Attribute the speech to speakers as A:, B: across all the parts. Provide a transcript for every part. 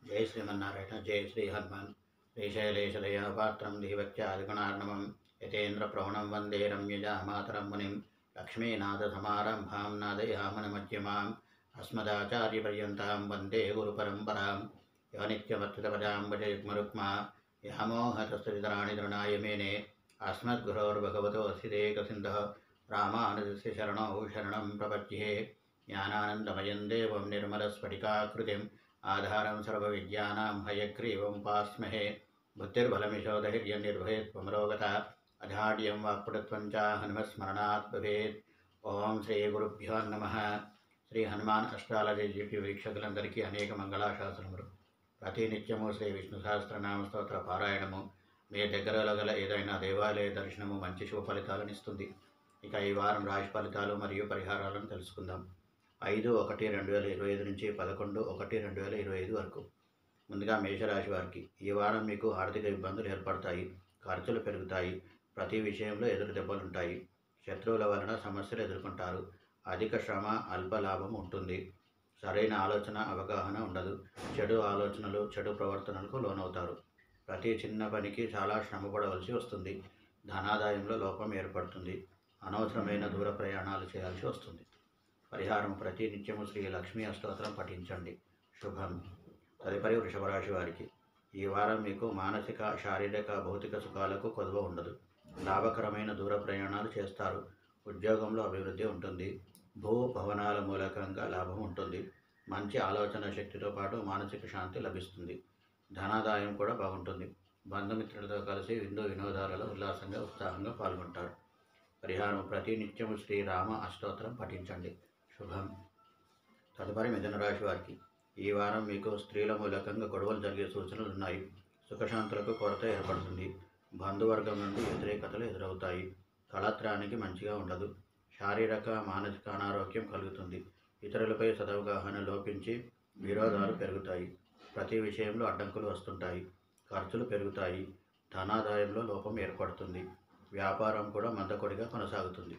A: జై శ్రీమన్నారాయణ. జై శ్రీ హనుమాన్. శ్రీశైలేశదయ పాత్రం దీవత్యాదిగుణార్ణవం యతేంద్ర ప్రవణం వందే రమ్యజా మాతరం మునిం లక్ష్మీనాథ సమారంభాం నాదయామన మధ్యమాం అస్మదాచార్యపర్యంతాం వందే గురుపరంపరాం యో నిత్యవర్తితపదాం భజయుగ్మరుక్మా యామోహతస్తరాణి తృణాయ మేనే అస్మద్గురోర్భగవతోऽస్తిదేకసిन्धः రామానుజస్య శరణౌ శరణం ప్రపద్యే. జ్ఞానానందమయం దేవం నిర్మలస్ఫటికాకృతిం ఆధారం సర్వవిద్యానాం హయగ్రీవం ఉపాస్మహే. బుద్ధిర్బలమిశోధైర్యం నిర్భయత్వమరోగత అజాడ్యం వాక్పటుత్వం చ హనుమస్మరణాత్ భవేత్. ఓం శ్రీ గురుభ్యో నమః. శ్రీ హనుమాన్ అష్టాలజీ యూట్యూబ్ వీక్షకులందరికీ అనేక మంగళాశాసనములు. ప్రతినిత్యము శ్రీ విష్ణు సహస్రనామ స్తోత్ర పారాయణము మీ దగ్గరలో గల ఏదైనా దేవాలయ దర్శనము మంచి శుభ ఫలితాలను ఇస్తుంది. ఇక ఈ వారం రాశి ఫలితాలు మరియు పరిహారాలను తెలుసుకుందాం. 5/1/2025 నుంచి 11/1/2025 వరకు. ముందుగా మేషరాశి వారికి ఈ వారం మీకు ఆర్థిక ఇబ్బందులు ఏర్పడతాయి. ఖర్చులు పెరుగుతాయి. ప్రతి విషయంలో ఎదురు దెబ్బలుంటాయి. శత్రువుల వలన సమస్యలు ఎదుర్కొంటారు. అధిక శ్రమ అల్ప లాభం ఉంటుంది. సరైన ఆలోచన అవగాహన ఉండదు. చెడు ఆలోచనలు చెడు ప్రవర్తనలకు లోనవుతారు. ప్రతి చిన్న పనికి చాలా శ్రమ పడవలసి వస్తుంది. ధనాదాయంలో లోపం ఏర్పడుతుంది. అనవసరమైన దూర ప్రయాణాలు చేయాల్సి వస్తుంది. పరిహారం ప్రతి నిత్యము శ్రీ లక్ష్మీ అష్టోత్తరం పఠించండి. శుభం. తదుపరి వృషభరాశి వారికి ఈ వారం మీకు మానసిక శారీరక భౌతిక సుఖాలకు కొదవ ఉండదు. లాభకరమైన దూర ప్రయాణాలు చేస్తారు. ఉద్యోగంలో అభివృద్ధి ఉంటుంది. భూ భవనాల మూలకంగా లాభం ఉంటుంది. మంచి ఆలోచన శక్తితో పాటు మానసిక శాంతి లభిస్తుంది. ధనాదాయం కూడా బాగుంటుంది. బంధుమిత్రులతో కలిసి విందు వినోదాలలో ఉల్లాసంగా ఉత్సాహంగా పాల్గొంటారు. పరిహారం ప్రతి నిత్యము శ్రీరామ అష్టోత్తరం పఠించండి. శుభం. తదుపరి మిథున రాశి వారికి ఈ వారం మీకు స్త్రీల మూలకంగా గొడవలు జరిగే సూచనలు ఉన్నాయి. సుఖశాంతులకు కొరత ఏర్పడుతుంది. బంధువర్గం నుండి వ్యతిరేకతలు ఎదురవుతాయి. కళత్రానికి మంచిగా ఉండదు. శారీరక మానసిక అనారోగ్యం కలుగుతుంది. ఇతరులపై సదవగాహన లోపించి విరోధాలు పెరుగుతాయి. ప్రతి విషయంలో అడ్డంకులు వస్తుంటాయి. ఖర్చులు పెరుగుతాయి. ధనాదాయంలో లోపం ఏర్పడుతుంది. వ్యాపారం కూడా మందకొడిగా కొనసాగుతుంది.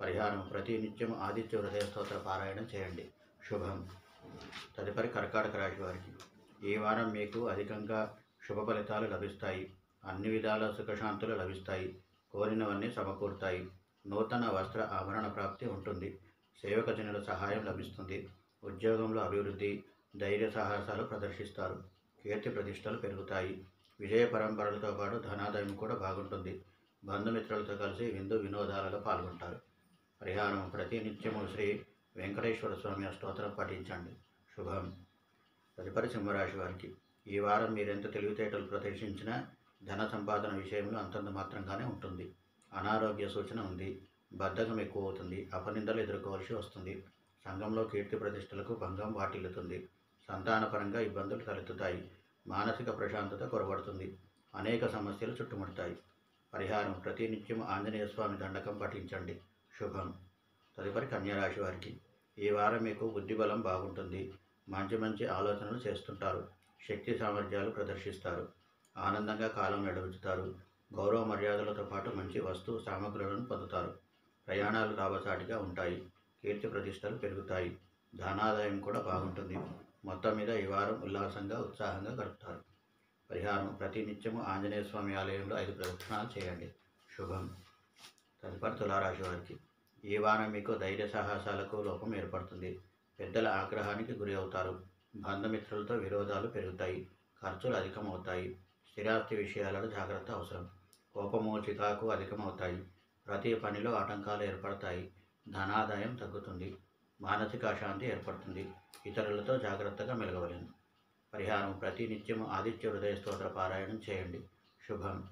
A: పరిహారం ప్రతి నిత్యం ఆదిత్య హృదయ స్తోత్ర పారాయణం చేయండి. శుభం. తదుపరి కర్కాటక రాశి వారికి ఈ వారం మీకు అధికంగా శుభ ఫలితాలు లభిస్తాయి. అన్ని విధాల సుఖశాంతులు లభిస్తాయి. కోరినవన్నీ సమకూరుతాయి. నూతన వస్త్ర ఆభరణ ప్రాప్తి ఉంటుంది. సేవకజనుల సహాయం లభిస్తుంది. ఉద్యోగంలో అభివృద్ధి ధైర్య సాహసాలు ప్రదర్శిస్తారు. కీర్తి ప్రతిష్టలు పెరుగుతాయి. విజయ పరంపరలతో పాటు ధనాదాయం కూడా బాగుంటుంది. బంధుమిత్రులతో కలిసి విందు వినోదాలలో పాల్గొంటారు. పరిహారం ప్రతి నిత్యము శ్రీ వెంకటేశ్వర స్వామి అష్టోత్తరం పఠించండి. శుభం. తదుపరి సింహరాశి వారికి ఈ వారం మీరెంత తెలివితేటలు ప్రదర్శించినా ధన సంపాదన విషయంలో అంతంత మాత్రంగానే ఉంటుంది. అనారోగ్య సూచన ఉంది. బద్ధకం ఎక్కువ అవుతుంది. అపనిందలు ఎదుర్కోవాల్సి వస్తుంది. సంఘంలో కీర్తి ప్రతిష్టలకు భంగం వాటిల్లుతుంది. సంతానపరంగా ఇబ్బందులు తలెత్తుతాయి. మానసిక ప్రశాంతత కొరబడుతుంది. అనేక సమస్యలు చుట్టుముడతాయి. పరిహారం ప్రతి నిత్యం ఆంజనేయ స్వామి దండకం పఠించండి. శుభం. తదుపరి కన్యారాశి వారికి ఈ వారం మీకు బుద్ధిబలం బాగుంటుంది. మంచి మంచి ఆలోచనలు చేస్తుంటారు. శక్తి సామర్థ్యాలు ప్రదర్శిస్తారు. ఆనందంగా కాలం నడుపుతారు. గౌరవ మర్యాదలతో పాటు మంచి వస్తు సామగ్రులను పొందుతారు. ప్రయాణాలు లాభసాటిగా ఉంటాయి. కీర్తి ప్రతిష్టలు పెరుగుతాయి. ధనాదాయం కూడా బాగుంటుంది. మొత్తం మీద ఈ వారం ఉల్లాసంగా ఉత్సాహంగా గడుపుతారు. పరిహారం ప్రతి నిత్యము ఆంజనేయ స్వామి ఆలయంలో 5 ప్రదక్షిణాలు చేయండి. శుభం. తదుపరి తులారాశి వారికి ఈ వారం మీకు ధైర్య సాహసాలకు లోపం ఏర్పడుతుంది. పెద్దల ఆగ్రహానికి గురి అవుతారు. బంధుమిత్రులతో విరోధాలు పెరుగుతాయి. ఖర్చులు అధికమవుతాయి. స్థిరాస్తి విషయాలలో జాగ్రత్త అవసరం. కోపము చికాకు అధికమవుతాయి. ప్రతి పనిలో ఆటంకాలు ఏర్పడతాయి. ధనాదాయం తగ్గుతుంది. మానసిక అశాంతి ఏర్పడుతుంది. ఇతరులతో జాగ్రత్తగా మెలగవలెను. పరిహారం ప్రతి నిత్యము ఆదిత్య హృదయ స్తోత్ర పారాయణం చేయండి. శుభం.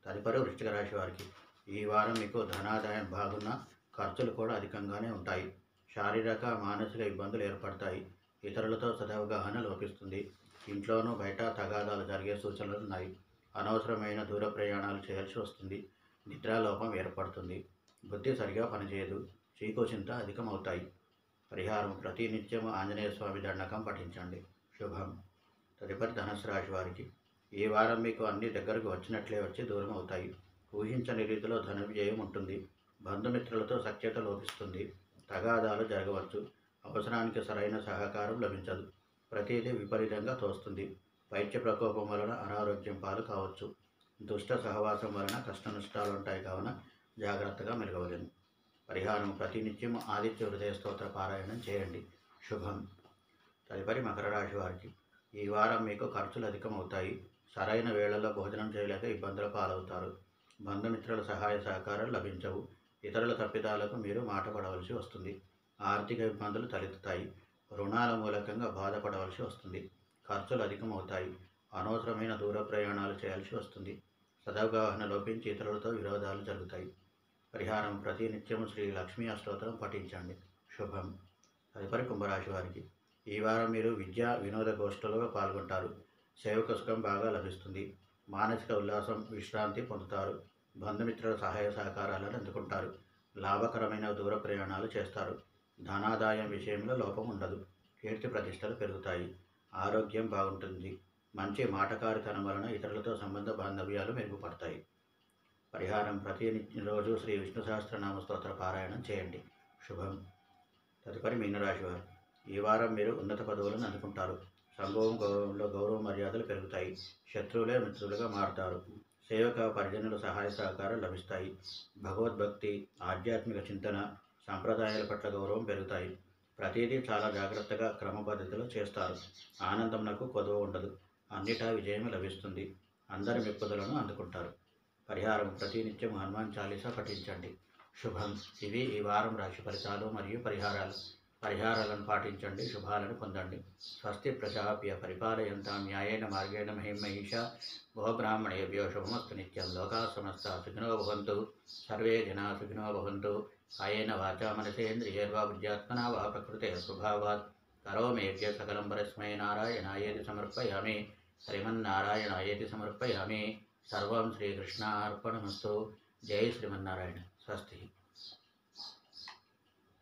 A: తదుపరి వృశ్చిక రాశి వారికి ఈ వారం మీకు ధనాదాయం బాగున్న ఖర్చులు కూడా అధికంగానే ఉంటాయి. శారీరక మానసిక ఇబ్బందులు ఏర్పడతాయి. ఇతరులతో సదవగాహన లోపిస్తుంది. ఇంట్లోనూ బయట తగాదాలు జరిగే సూచనలు ఉన్నాయి. అనవసరమైన దూర ప్రయాణాలు చేయాల్సి వస్తుంది. నిద్రాలోపం ఏర్పడుతుంది. బుద్ధి సరిగా పనిచేయదు. చీకు-చింత అధికమవుతాయి. పరిహారం ప్రతి నిత్యం ఆంజనేయ స్వామి దండకం పఠించండి. శుభం. తదుపరి ధనుస్సు రాశి వారికి ఈ వారం మీకు అన్ని దగ్గరకు వచ్చినట్లే వచ్చి దూరం అవుతాయి. ఊహించని రీతిలో ధన వ్యయం ఉంటుంది. బంధుమిత్రులతో సఖ్యత లోపిస్తుంది. తగాదాలు జరగవచ్చు. అవసరానికి సరైన సహకారం లభించదు. ప్రతిదీ విపరీతంగా తోస్తుంది. వైద్య ప్రకోపం వలన అనారోగ్యం పాలు కావచ్చు. దుష్ట సహవాసం వలన కష్ట నష్టాలు ఉంటాయి కావున జాగ్రత్తగా మెలగవలెను. పరిహారం ప్రతినిత్యం ఆదిత్య హృదయ స్తోత్ర పారాయణం చేయండి. శుభం. తదుపరి మకర రాశి వారికి ఈ వారం మీకు ఖర్చులు అధికమవుతాయి. సరైన వేళల్లో భోజనం చేయలేక ఇబ్బందుల పాలవుతారు. బంధుమిత్రుల సహాయ సహకారాలు లభించవు. ఇతరుల తప్పిదాలకు మీరు మాట పడవలసి వస్తుంది. ఆర్థిక ఇబ్బందులు తలెత్తుతాయి. రుణాల మూలకంగా బాధపడవలసి వస్తుంది. ఖర్చులు అధికమవుతాయి. అనవసరమైన దూర ప్రయాణాలు చేయాల్సి వస్తుంది. సదవగాహన లోపించి ఇతరులతో విరోధాలు జరుగుతాయి. పరిహారం ప్రతినిత్యము శ్రీ లక్ష్మీ అష్టోత్తరం పఠించండి. శుభం. తదుపరి కుంభరాశి వారికి ఈ వారం మీరు విద్యా వినోద గోష్ఠులలో పాల్గొంటారు. సేవక సుఖం బాగా లభిస్తుంది. మానసిక ఉల్లాసం విశ్రాంతి పొందుతారు. బంధుమిత్రుల సహాయ సహకారాలను అందుకుంటారు. లాభకరమైన దూర ప్రయాణాలు చేస్తారు. ధనాదాయం విషయంలో లోపం ఉండదు. కీర్తి ప్రతిష్టలు పెరుగుతాయి. ఆరోగ్యం బాగుంటుంది. మంచి మాటకారితనం వలన ఇతరులతో సంబంధ బాంధవ్యాలు మెరుగుపడతాయి. పరిహారం ప్రతి రోజు శ్రీ విష్ణు సహస్రనామ స్తోత్ర పారాయణం చేయండి. శుభం. తదుపరి మీనరాశి వారు ఈ వారం మీరు ఉన్నత పదవులను అందుకుంటారు. సంఘం గౌరవంలో గౌరవ మర్యాదలు పెరుగుతాయి. శత్రువులే మిత్రులుగా మారుతారు. సేవక పరిజనుల సహాయ సహకారాలు లభిస్తాయి. భగవద్భక్తి, ఆధ్యాత్మిక చింతన, సంప్రదాయాల పట్ల గౌరవం పెరుగుతాయి. ప్రతిదీ చాలా జాగ్రత్తగా క్రమపద్ధతిలో చేస్తారు. ఆనందంనకు కొదవ ఉండదు. అన్నిటా విజయం లభిస్తుంది. అందరి మెప్పుదలను అందుకుంటారు. పరిహారం ప్రతినిత్యం హనుమాన్ చాలీసా పఠించండి. శుభం. ఇవి ఈ వారం రాశి ఫలితాలు మరియు పరిహారాలను పాటించండి. శుభాలను పొందండి. స్వస్తి ప్రజాభ్య పరిపాలయంతాం న్యాయేన మార్గేణ మహిమహీషా గోబ్రాహ్మణేభ్యో శుభమస్తు నిత్యం. లోకా సమస్తా సుఖినో భవంతు. సర్వే జనా సుఖినో భవంతు. కాయేన వాచా మనసేంద్రియైర్వా బుద్ధ్యాత్మనా వా ప్రకృతే స్వభావాత్ కరోమేభ్య సకలం పరస్మై నారాయణాయేతి సమర్పయామి. శ్రీమన్నారాయణాయేతి సమర్పయామి. సర్వం శ్రీకృష్ణార్పణమస్తు. జై శ్రీమన్నారాయణ. స్వస్తి.